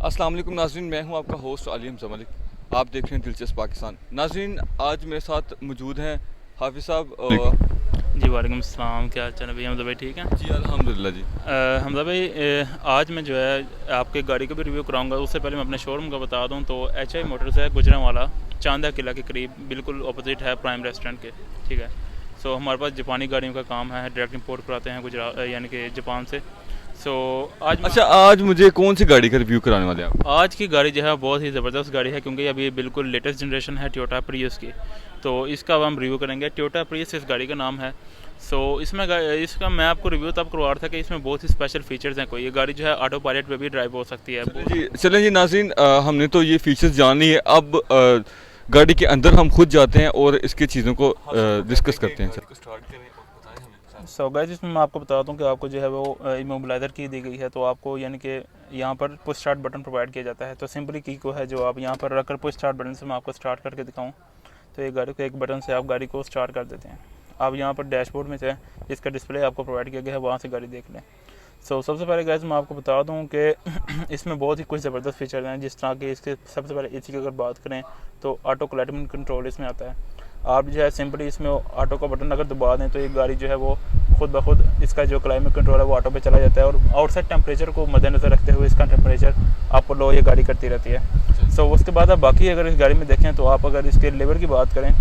अस्सलाम वालेकुम नाज़रीन, मैं हूं आपका होस्ट अलीम ज़मलिक। आप देख रहे हैं दिलचस्प पाकिस्तान। नाज़रीन, आज मेरे साथ मौजूद हैं हाफिज़ साहब। जी वालेकुम अस्सलाम। क्या हाल चाल है भैया? हमजा भाई ठीक है जी अल्हम्दुलिल्लाह जी। हमजा भाई, आज मैं जो है आपके गाड़ी का भी रिव्यू कराऊंगा। उससे पहले मैं अपने शोरूम का बता दूं तो HI मोटर्स है, गुजरांवाला चांदा किला के करीब, बिल्कुल अपोजिट है प्राइम रेस्टोरेंट के। ठीक है। सो हमारे पास जापानी गाड़ियों का काम है, डायरेक्ट इंपोर्ट कराते हैं गुजरात यानी कि जापान से। सो अच्छा, आज मुझे कौन सी गाड़ी का रिव्यू कराने वाले हैं आप? आज की गाड़ी जो है बहुत ही ज़बरदस्त गाड़ी है, क्योंकि अभी बिल्कुल लेटेस्ट जनरेशन है टोयोटा प्रियस की। तो इसका अब हम रिव्यू करेंगे। टोयोटा प्रियस इस गाड़ी का नाम है। सो इसका मैं आपको रिव्यू तब करवा रहा था कि इसमें बहुत ही स्पेशल फीचर्स हैं। कोई ये गाड़ी जो है ऑटो पायलट पे भी ड्राइव हो सकती है। चलें जी नाज़रीन, हमने तो ये फीचर्स जान ली है। अब गाड़ी के अंदर हम खुद जाते हैं और इसकी चीज़ों को डिस्कस करते हैं। सो गाइस, इसमें मैं आपको बताता हूँ कि आपको जो है वो इमोबिलाइज़र की दी गई है। तो आपको यानी कि यहाँ पर पुश स्टार्ट बटन प्रोवाइड किया जाता है। तो सिंपली की को है जो आप यहाँ पर रखकर पुश स्टार्ट बटन से मैं आपको स्टार्ट करके दिखाऊँ तो ये गाड़ी को एक बटन से आप गाड़ी को स्टार्ट कर देते हैं। आप यहाँ पर डैशबोर्ड में से इसका डिस्प्ले आपको प्रोवाइड किया गया है, वहाँ से गाड़ी देख लें। सबसे पहले गाइस मैं आपको बता दूं कि इसमें बहुत ही कुछ ज़बरदस्त फीचर हैं। जिस तरह के इसके सबसे पहले AC की अगर बात करें तो ऑटो क्लाइमेट कंट्रोल इसमें आता है। आप जो है सिंपली इसमें ऑटो का बटन अगर दबा दें तो ये गाड़ी जो है वो खुद ब खुद इसका जो क्लाइमेट कंट्रोल है वो ऑटो पे चला जाता है, और आउटसाइड टेम्परेचर को मद्देनज़र रखते हुए इसका टेम्परेचर आपको लो ये गाड़ी करती रहती है। उसके बाद आप बाकी अगर इस गाड़ी में देखें तो आप अगर इसके लेवर की बात करें,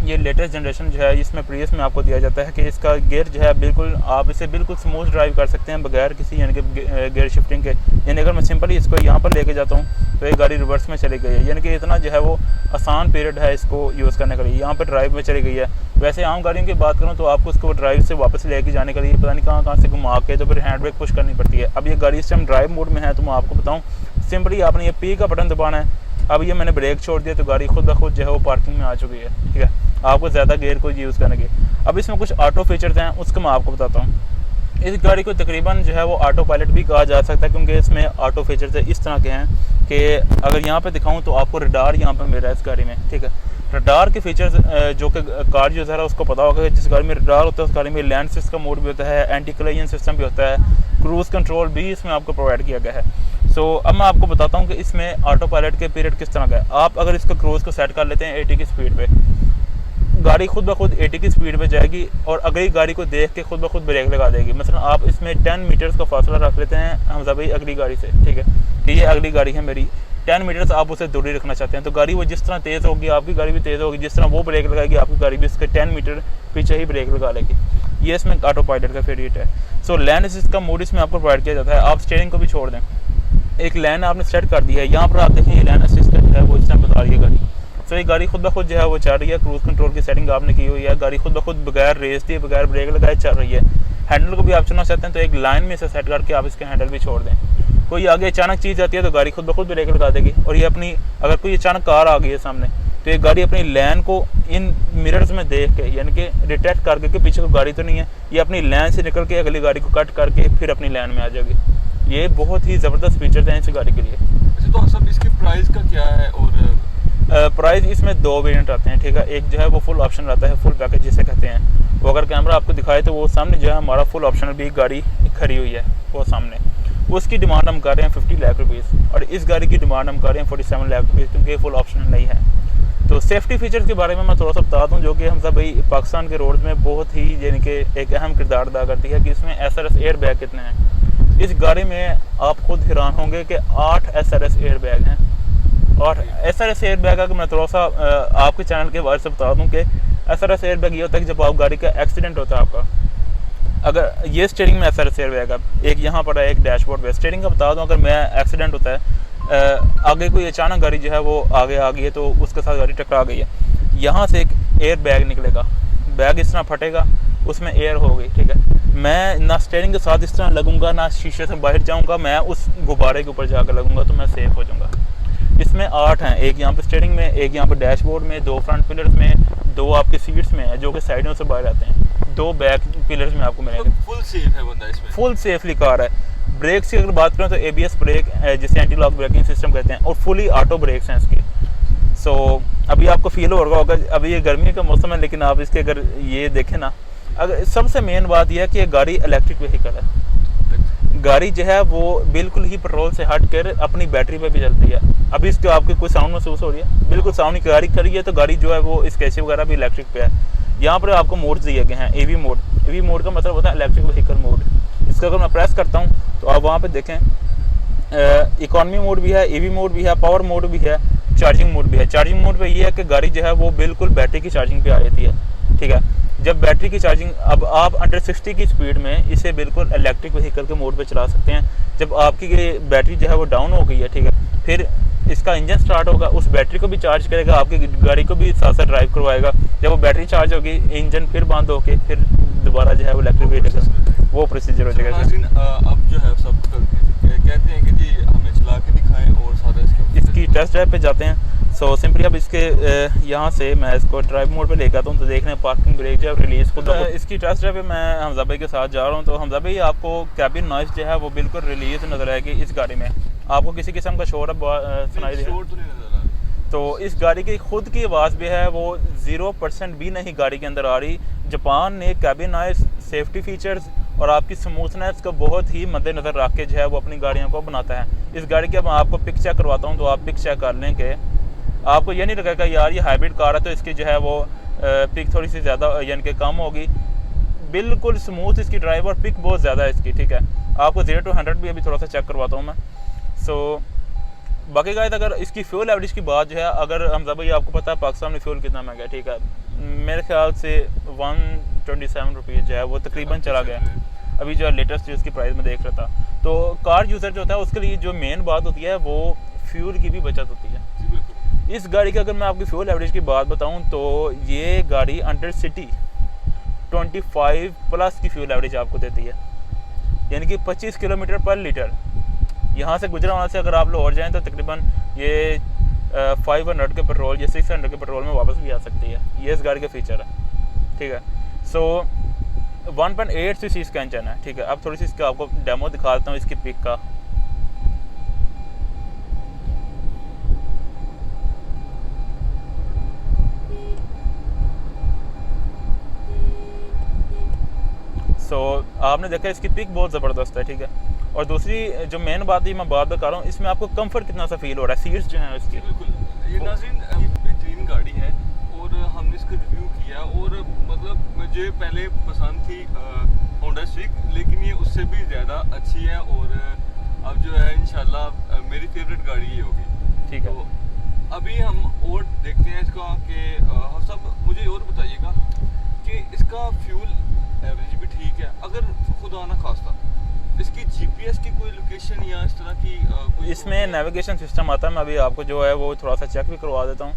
ये लेटेस्ट जनरेशन जो है इसमें प्रियस में आपको दिया जाता है कि इसका गियर जो है बिल्कुल आप इसे बिल्कुल स्मूथ ड्राइव कर सकते हैं बगैर किसी यानी कि गियर शिफ्टिंग के। यानी अगर मैं सिंपली इसको यहाँ पर लेके जाता हूँ तो ये गाड़ी रिवर्स में चली गई है, यानी कि इतना जो है वो आसान पीरियड है इसको यूज़ करने के लिए। यहाँ पर ड्राइव में चली गई है। वैसे आम गाड़ियों की बात करूँ तो आपको उसको ड्राइव से वापस लेके जाने के लिए पता नहीं कहाँ से घुमा के तो फिर हैंड ब्रेक पुश करनी पड़ती है। अब ये गाड़ी इस टाइम ड्राइव मोड में है तो मैं आपको बताऊँ सिंपली आपने ये P का बटन दबाना है। अब ये मैंने ब्रेक छोड़ दिया तो गाड़ी खुद ब खुद जो है वो पार्किंग में आ चुकी है। ठीक है, आपको ज़्यादा गियर को यूज़ करने की। अब इसमें कुछ ऑटो फीचर्स हैं, उसको मैं आपको बताता हूँ। इस गाड़ी को तकरीबन जो है वो ऑटो पायलट भी कहा जा सकता है, क्योंकि इसमें ऑटो फीचर्स इस तरह के हैं कि अगर यहाँ पे दिखाऊँ तो आपको रडार यहाँ पर मिल रहा है इस गाड़ी में। ठीक है, रडार के फीचर्स जो कि कार यूज़र है उसको पता होगा कि जिस गाड़ी में रडार होता है उस गाड़ी में लैंड सिस्टम मोड भी होता है, एंटी कोलिजन सिस्टम भी होता है, क्रूज़ कंट्रोल भी इसमें आपको प्रोवाइड किया गया है। अब मैं आपको बताता हूँ कि इसमें ऑटो पायलट के पीरियड किस तरह का है। आप अगर इसका क्रूज़ को सेट कर लेते हैं 80 की स्पीड पे, गाड़ी खुद ब खुद 80 की स्पीड पे जाएगी और अगली गाड़ी को देख के खुद ब खुद ब्रेक लगा देगी। मतलब आप इसमें 10 मीटर्स का फासला रख लेते हैं हमजा भाई अगली गाड़ी से। ठीक है, कि ये अगली गाड़ी है मेरी, 10 मीटर्स आप उसे दूरी रखना चाहते हैं तो गाड़ी वो जिस तरह तेज़ होगी आपकी गाड़ी भी तेज़ होगी, जिस तरह वो ब्रेक लगाएगी आपकी गाड़ी भी इसके 10 मीटर पीछे ही ब्रेक लगा लेगी। ये इसमें ऑटो पायलट का फेवरेट है। लैंड असिस्ट का मोड इसमें आपको प्रोवाइड किया जाता है। आप स्टीयरिंग को भी छोड़ दें, एक लाइन आपने सेट कर दी है, यहाँ पर आप देखें ये लाइन असिस्ट जो है वो इस टाइम बता रही है गाड़ी। ये गाड़ी खुद ब खुद जो है वो चल रही है, क्रूज़ कंट्रोल की सेटिंग आपने की हुई है, गाड़ी खुद ब खुद बगैर रेस दिए बगैर ब्रेक लगाए चल रही है। हैंडल को भी आप चुनना चाहते हैं तो एक लाइन में से सेट करके आप इसके हैंडल भी छोड़ दें। कोई आगे अचानक चीज़ आती है तो गाड़ी खुद ब खुद ब्रेक लगा देगी। और ये अपनी अगर कोई अचानक कार आ गई है सामने तो ये गाड़ी अपनी लाइन को इन मिरर्स में देख के यानी कि डिटेक्ट करके कि पीछे कोई गाड़ी तो नहीं है, ये अपनी लाइन से निकल के अगली गाड़ी को कट करके फिर अपनी लाइन में आ जाएगी। ये बहुत ही ज़बरदस्त फीचर्स हैं इस गाड़ी के लिए। वैसे तो सब इसकी प्राइस का क्या है? और प्राइस इसमें 2 वेरिएंट आते हैं। ठीक है, एक जो है वो फुल ऑप्शन रहता है, फुल पैकेज जिसे कहते हैं। वो अगर कैमरा आपको दिखाए तो वो सामने जो है हमारा फुल ऑप्शनल भी गाड़ी खड़ी हुई है वो सामने, उसकी डिमांड हम कर रहे हैं 50 लाख रुपीज़ और इस गाड़ी की डिमांड हम कर रहे हैं 47 लाख रुपीज़, क्योंकि फुल ऑप्शनल नहीं है। तो सेफ्टी फीचर्स के बारे में मैं थोड़ा सा बता दूं जो कि हम सब भाई पाकिस्तान के रोड में बहुत ही यानी कि एक अहम किरदार अदा करती है कि इसमें SRS एयर बैग कितने हैं। इस गाड़ी में आप खुद हैरान होंगे कि 8 SRS एयर बैग हैं। और SRS एयर बैग अगर मैं थोड़ा सा आपके चैनल के बारे से बता दूं कि SRS एयर बैग ये होता है कि जब आप गाड़ी का एक्सीडेंट होता है आपका, अगर ये स्टीयरिंग में SRS एयर बैग है, एक यहाँ पर है एक डैशबोर्ड पे। स्टीयरिंग का बता दूं, अगर मैं एक्सीडेंट होता है आगे कोई अचानक गाड़ी जो है वो आगे आ गई है तो उसके साथ गाड़ी टकरा गई है, यहाँ से एक एयर बैग निकलेगा, बैग इस तरह फटेगा, उसमें एयर हो गई। ठीक है, मैं ना स्टीयरिंग के साथ इस तरह लगूंगा ना शीशे से बाहर जाऊंगा, मैं उस गुब्बारे के ऊपर जाकर लगूंगा तो मैं सेफ हो जाऊंगा। इसमें 8 हैं, एक यहाँ पे स्टीयरिंग में, एक यहाँ पे डैशबोर्ड में, 2 फ्रंट पिलर्स में, 2 आपकी सीट्स में है जो कि साइडों से बाहर आते हैं, 2 बैक पिलर्स में आपको मिलेंगे। फुल सेफ है बंदा इसमें, फुल सेफली कार है। ब्रेक की अगर बात करें तो ABS ब्रेक जिसे एंटी लॉक ब्रेकिंग सिस्टम कहते हैं और फुली ऑटो ब्रेक्स हैं इसकी। अभी आपको फील हो रहा होगा, अभी ये गर्मी का मौसम है लेकिन आप इसके अगर ये देखें ना, अगर सबसे मेन बात यह है कि ये गाड़ी इलेक्ट्रिक व्हीकल है। गाड़ी जो है वो बिल्कुल ही पेट्रोल से हट कर अपनी बैटरी पे भी चलती है। अभी इसके आपको कोई साउंड महसूस हो रही है? बिल्कुल साउंड की गाड़ी खड़ी है, तो गाड़ी जो है वो स्केसी वगैरह भी इलेक्ट्रिक पे है। यहाँ पर आपको मोड्स दिए गए हैं, एवी मोड। एवी मोड का मतलब होता है इलेक्ट्रिक व्हीकल मोड। इसका अगर मैं प्रेस करता हूँ तो आप वहाँ पे देखें इकोनॉमी मोड भी है, एवी मोड भी है, पावर मोड भी है, चार्जिंग मोड भी है। चार्जिंग मोड पे ये है कि गाड़ी जो है वो बिल्कुल बैटरी की चार्जिंग पे आ जाती है, ठीक है। जब बैटरी की चार्जिंग, अब आप अंडर 60 की स्पीड में इसे बिल्कुल इलेक्ट्रिक व्हीकल के मोड पे चला सकते हैं। जब आपकी बैटरी जो है वो डाउन हो गई है, ठीक है, फिर इसका इंजन स्टार्ट होगा, उस बैटरी को भी चार्ज करेगा, आपकी गाड़ी को भी साथ साथ ड्राइव करवाएगा। जब वो बैटरी चार्ज होगी, इंजन फिर बंद होके फिर दोबारा जो है वो इलेक्ट्रिक व्हीकल वो प्रोसीजर हो जाएगा। अब जो है सब कहते हैं कि जी हमें चला के दिखाएं और सारा इसकी टेस्ट ड्राइव पे जाते हैं। सो सिंपली अब इसके यहाँ से मैं इसको ड्राइव मोड पे लेकर आता हूँ, तो देख रहे हैं पार्किंग ब्रेक जो है रिलीज को। इसकी टेस्ट ड्राइव पे मैं हमजा भाई के साथ जा रहा हूँ। तो हमजा भाई आपको कैबिन नॉइस जो है वो बिल्कुल रिलीज नजर आएगी इस गाड़ी में। आपको किसी किस्म का शोर सुनाई देगा? तो इस गाड़ी की खुद की आवाज़ भी है वो 0% भी नहीं गाड़ी के अंदर आ रही। जापान ने कैबिन नॉइस, सेफ्टी फीचर्स और आपकी स्मूथनेस को बहुत ही मद्देनज़र रख के जो है वो अपनी गाड़ियों को बनाता है। इस गाड़ी की अब मैं आपको पिक चेक करवाता हूँ, तो आप पिक चेक कर लें कि आपको ये नहीं लगेगा यार ये हाइब्रिड कार है तो इसकी जो है वो पिक थोड़ी सी ज़्यादा यानी कि कम होगी। बिल्कुल स्मूथ इसकी ड्राइव और पिक बहुत ज़्यादा है इसकी, ठीक है। आपको 0 to 100 भी अभी थोड़ा सा चेक करवाता हूँ मैं। सो बाकी गाइस अगर इसकी फ्यूल एवरेज की बात जो है, अगर हमजा भाई आपको पता है पाकिस्तान में फ्यूल कितना महंगा है, ठीक है, मेरे ख्याल से 127 रुपीज़ जो है वो तकरीबन चला गया अभी जो है लेटेस्ट जो इसकी प्राइस में देख रहा था। तो कार यूज़र जो होता है उसके लिए जो मेन बात होती है वो फ्यूल की भी बचत होती है। इस गाड़ी की अगर मैं आपकी फ्यूल एवरेज की बात बताऊँ तो ये गाड़ी अंडर सिटी 25 प्लस की फ्यूल एवरेज आपको देती है, यानी कि 25 किलोमीटर पर लीटर। यहाँ से गुजरावाला से अगर आप लाहौर जाएँ तो तकरीबन ये 500 के पेट्रोल या 600 के पेट्रोल में वापस भी आ सकती है। ये इस गाड़ी का फीचर है, ठीक है। सो 1.8 सीसी इसका इंजन है, ठीक है। अब थोड़ी सी इसका आपको डेमो दिखा देता हूँ इसकी पिक का। आपने देखा इसकी पिक बहुत ज़बरदस्त है, ठीक है। और दूसरी जो मेन बात है मैं बात बता रहा हूँ, इसमें आपको कंफर्ट कितना सा फील हो रहा है, सीट्स जो हैं इसकी। बिल्कुल, ये नाज़रीन बेहतरीन गाड़ी है और हमने इसका रिव्यू किया और मतलब मुझे पहले पसंद थी होंडा स्विक, लेकिन ये उससे भी ज़्यादा अच्छी है और अब जो है इंशाल्लाह मेरी फेवरेट गाड़ी ये होगी, ठीक है। तो अभी हम और देखते हैं इसका कि सब मुझे और बताइएगा कि इसका फ्यूल एवरेज भी ठीक है। अगर खुदा ना खास्ता इसकी जीपीएस की कोई लोकेशन या इस तरह की कोई इसमें नेविगेशन सिस्टम आता है, मैं अभी आपको जो है वो थोड़ा सा चेक भी करवा देता हूँ।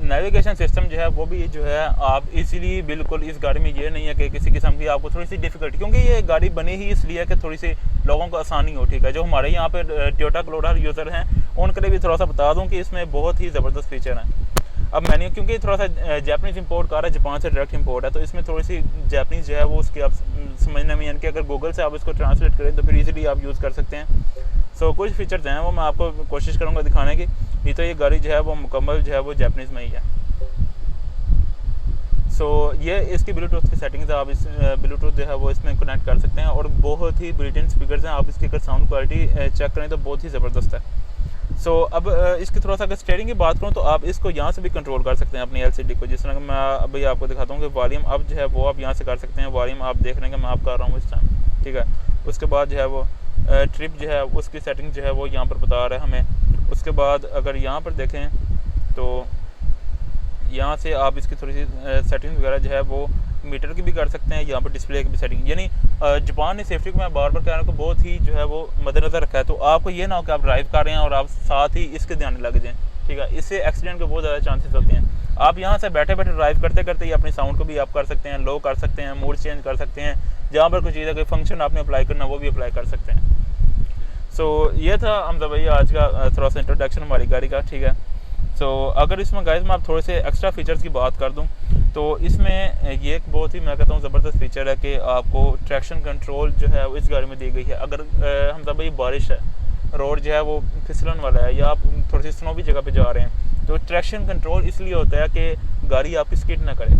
नेविगेशन सिस्टम जो है वो भी जो है आप इजीली, बिल्कुल इस गाड़ी में ये नहीं है कि किसी किस्म की आपको थोड़ी सी डिफ़िकल्टी, क्योंकि ये गाड़ी बनी ही इसलिए कि थोड़ी सी लोगों को आसानी हो, ठीक है। जो हमारे यहाँ पे टोयोटा क्रोडा यूज़र हैं उनके लिए भी थोड़ा सा बता दूँ कि इसमें बहुत ही ज़बरदस्त फीचर हैं। अब मैंने क्योंकि थोड़ा सा जापानीज़ इंपोर्ट कार है, जापान से डायरेक्ट इंपोर्ट है, तो इसमें थोड़ी सी जापानीज़ जो है वो उसकी आप समझने में, यानी कि अगर गूगल से आप इसको ट्रांसलेट करें तो फिर इजीली आप यूज़ कर सकते हैं। सो कुछ फीचर्स हैं वो मैं आपको कोशिश करूँगा दिखाने की। नहीं तो ये गाड़ी जो है वो मुकम्मल जो है वो जापानीज़ में ही है। सो ये इसकी ब्लूटूथ की सेटिंग्स है, आप इस ब्लूटूथ जो है वो इसमें कनेक्ट कर सकते हैं और बहुत ही बिल्ट-इन स्पीकर्स हैं। आप इसकी अगर साउंड क्वालिटी चेक करें तो बहुत ही ज़बरदस्त है। सो अब इसकी थोड़ा सा अगर स्टीयरिंग की बात करूँ तो आप इसको यहाँ से भी कंट्रोल कर सकते हैं अपनी एलसीडी को, जिस तरह मैं अभी आपको दिखाता हूँ कि वॉल्यूम अब जो है वो आप यहाँ से कर सकते हैं। वॉल्यूम आप देख रहे हैं कि मैं आप कर रहा हूँ इस टाइम, ठीक है। उसके बाद जो है वो ट्रिप जो है उसकी सेटिंग जो है वो यहाँ पर बता रहा है हमें। उसके बाद अगर यहाँ पर देखें तो यहाँ से आप इसकी थोड़ी सी सेटिंग वगैरह जो है वो मीटर की भी कर सकते हैं, यहाँ पर डिस्प्ले की भी सेटिंग। यानी जापान ने सेफ्टी को मैं बार बार कह रहा हूँ बहुत ही जो है वो मद्देनज़र रखा है। तो आपको ये ना हो कि आप ड्राइव कर रहे हैं और आप साथ ही इसके ध्यान लग जाएँ, ठीक है। इससे एक्सीडेंट के बहुत ज़्यादा चांसेस होते हैं। आप यहाँ से बैठे बैठे ड्राइव करते करते ही अपनी साउंड को भी आप कर सकते हैं, लो कर सकते हैं, मूड चेंज कर सकते हैं। जहाँ पर कुछ चीज़ कोई फंक्शन आपने अप्लाई करना वो भी अप्लाई कर सकते हैं। सो ये था हमजा भाई आज का थोड़ा सा इंट्रोडक्शन हमारी गाड़ी का, ठीक है। सो अगर इसमें गाइस मैं आप थोड़े से एक्स्ट्रा फीचर्स की बात कर दूं तो इसमें ये एक बहुत ही मैं कहता हूँ ज़बरदस्त फीचर है कि आपको ट्रैक्शन कंट्रोल जो है इस गाड़ी में दी गई है। अगर हमजा भाई बारिश है, रोड जो है वो फिसलन वाला है या आप थोड़ी सी स्नो भी जगह पे जा रहे हैं, तो ट्रैक्शन कंट्रोल इसलिए होता है कि गाड़ी आपकी स्किड ना करे।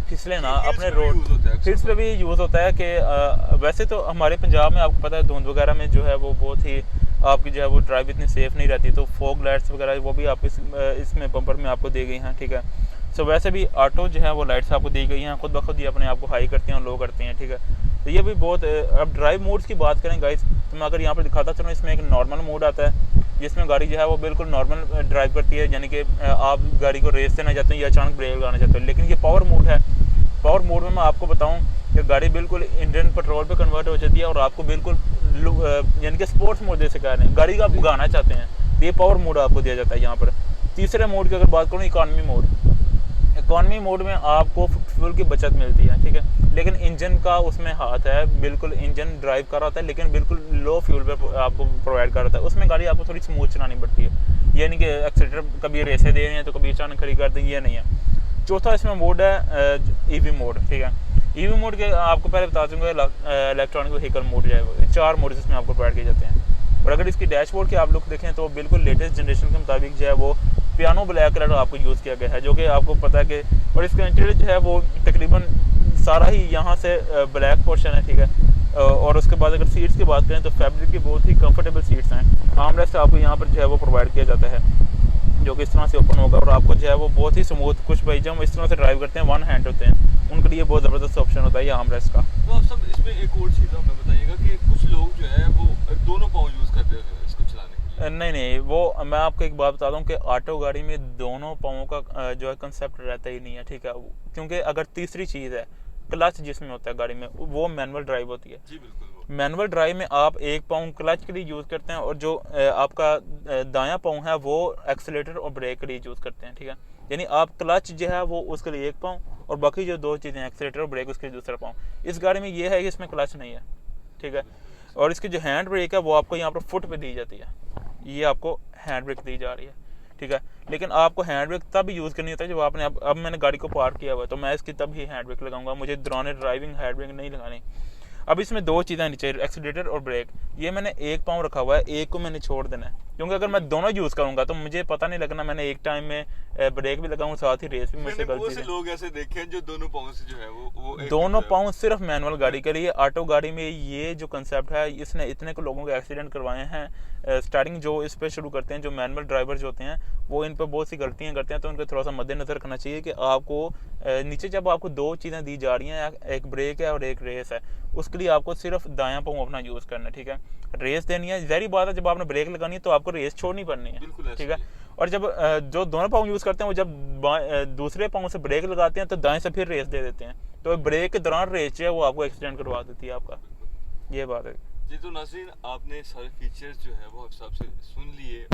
फिसले ना Hills अपने पे भी रोड। use होता है अक्सर। हिल्स पे भी यूज़ होता है कि वैसे तो हमारे पंजाब में आपको पता है धुंध वगैरह में जो है वो बहुत ही आपकी जो है वो ड्राइव इतनी सेफ़ नहीं रहती, तो फॉग लाइट्स वगैरह वो भी आपको इसमें बम्पर में आपको दी गई हैं, ठीक है। सो वैसे भी ऑटो जो है वो लाइट्स आपको दी गई हैं, खुद ब खुद ये अपने आप को हाई करती हैं और लो करती हैं, ठीक है। तो ये भी बहुत अब ड्राइव मोड्स की बात करें गाइस, तो मैं अगर यहाँ पर दिखाता चलूँ, इसमें एक नॉर्मल मोड आता है जिसमें गाड़ी जो है वो बिल्कुल नॉर्मल ड्राइव करती है, यानी कि आप गाड़ी को रेस देना चाहते हैं या अचानक ब्रेक लगाना चाहते हैं। लेकिन ये पावर मोड है, पावर मोड में मैं आपको बताऊं कि गाड़ी बिल्कुल इंजन पेट्रोल पे कन्वर्ट हो जाती है और आपको बिल्कुल यानी कि स्पोर्ट्स मोड जैसे कह रहे हैं, गाड़ी का आप भगाना चाहते हैं तो ये पावर मोड आपको दिया जाता है यहाँ पर। तीसरे मोड की अगर बात करूँ, इकॉनमी मोड, इकॉनमी मोड में आपको फ्यूल की बचत मिलती है, ठीक है, लेकिन इंजन का उसमें हाथ है, बिल्कुल इंजन ड्राइव कर रहा होता है लेकिन बिल्कुल लो फ्यूल पे आपको प्रोवाइड कर रहा है। उसमें गाड़ी आपको थोड़ी स्मूथ चलानी पड़ती है, यानी कि एक्सीलेटर कभी रेसे दे रही है तो कभी अचानक खड़ी कर देंगे, ये नहीं है। चौथा इसमें मोड है ईवी मोड, ठीक है। ईवी मोड के आपको पहले बता दूंगा इलेक्ट्रॉनिक व्हीकल मोड जो है वो 4 मोड इसमें आपको प्रोवाइड किए जाते हैं। और अगर इसकी डैशबोर्ड की आप लोग देखें तो बिल्कुल लेटेस्ट जनरेशन के मुताबिक जो है वो पियानो ब्लैक कलर आपको यूज़ किया गया है, जो कि आपको पता है कि, और इसका इंटीरियर जो है वो तकरीबन सारा ही यहाँ से ब्लैक पोर्शन है, ठीक है। और उसके बाद अगर सीट्स की बात करें तो फैब्रिक की बहुत ही कंफर्टेबल सीट्स हैं। आर्मरेस्ट आपको यहाँ पर जो है वो प्रोवाइड किया जाता है, जो कि इस तरह से ओपन होगा और आपको जो है वो बहुत ही स्मूथ, कुछ भाई जब इस तरह से ड्राइव करते हैं वन हैंड होते हैं, उनके लिए बहुत ज़बरदस्त ऑप्शन होता है ये आर्मरेस्ट का। तो आप सब इसमें एक और चीज़ हमें बताइएगा कि कुछ लोग जो है वो दोनों पाँव यूज़ करते हैं इसको चलाने के लिए। नहीं, वो मैं आपको एक बात बता दूं कि ऑटो गाड़ी में दोनों पाँवों का जो है कंसेप्ट रहता ही नहीं है, ठीक है, क्योंकि अगर तीसरी चीज़ है क्लच जिसमें होता है गाड़ी में, वो मैनुअल ड्राइव होती है। जी बिल्कुल। मैनुअल ड्राइव में आप एक पाँव क्लच के लिए यूज़ करते हैं और जो आपका दायां पाँव है वो एक्सीलेटर और ब्रेक के लिए यूज़ करते हैं, ठीक है। यानी आप क्लच जो है वो उसके लिए एक पाँव और बाकी जो 2 चीज़ें एक्सीलेटर और ब्रेक उसके लिए दूसरा पाँव। इस गाड़ी में ये है कि इसमें क्लच नहीं है, ठीक है। और इसकी जो हैंड ब्रेक है वो आपको यहाँ पर फुट पे दी जाती है, ये आपको हैंड ब्रेक दी जा रही है, ठीक है। लेकिन आपको हैंड ब्रेक तब यूज़ करनी होता है जब आपने अब मैंने गाड़ी को पार्क किया हुआ है तो मैं इसकी तब ही हैंड ब्रेक लगाऊंगा, मुझे दौरान ड्राइविंग हैंड ब्रेक नहीं लगानी। अब इसमें 2 चीज़ें नीचे, एक्सीलेटर और ब्रेक, ये मैंने एक पाँव रखा हुआ है, एक को मैंने छोड़ देना है, क्योंकि अगर मैं दोनों यूज़ करूंगा तो मुझे पता नहीं लगना मैंने एक टाइम में ब्रेक भी लगाऊं साथ ही रेस भी मुझसे गलती से। लोग ऐसे देखे हैं जो दोनों पाँव से जो है वो दोनों पाँव सिर्फ मैनुअल गाड़ी के लिए। ऑटो गाड़ी में ये जो कंसेप्ट है इसने इतने को लोगों के एक्सीडेंट करवाए हैं। स्टार्टिंग जो इस पे शुरू करते हैं, जो मैनुअल ड्राइवर जो होते हैं वो इन पर बहुत सी गलतियां करते हैं, तो उनको थोड़ा सा मद्देनजर रखना चाहिए कि आपको नीचे जब आपको 2 चीज़ें दी जा रही हैं, एक ब्रेक है और एक रेस है, उसके लिए आपको सिर्फ दायां पाँव अपना यूज़ करना है, ठीक है। रेस देनी है, ज़ाहिर बात है जब आपने ब्रेक लगानी है तो आपको रेस छोड़नी पड़नी है, ठीक है। और जब जो दोनों पाँव यूज़ करते हैं वो जब दूसरे पाँव से ब्रेक लगाते हैं तो दाएं से फिर रेस दे देते हैं, तो ब्रेक के दौरान रेस जो है वो आपको एक्सीडेंट करवा देती है आपका, ये बात है जी। तो नाज़रीन, आपने सारे फीचर्स जो है वो आप सबसे सुन लिए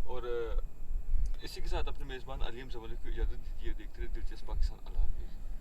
और इसी के साथ अपने मेज़बान अलीम ज़मानी को इजाज़त दीजिए। देखते रहिए दिलचस्प पाकिस्तान। अल्लाह हाफ़िज़।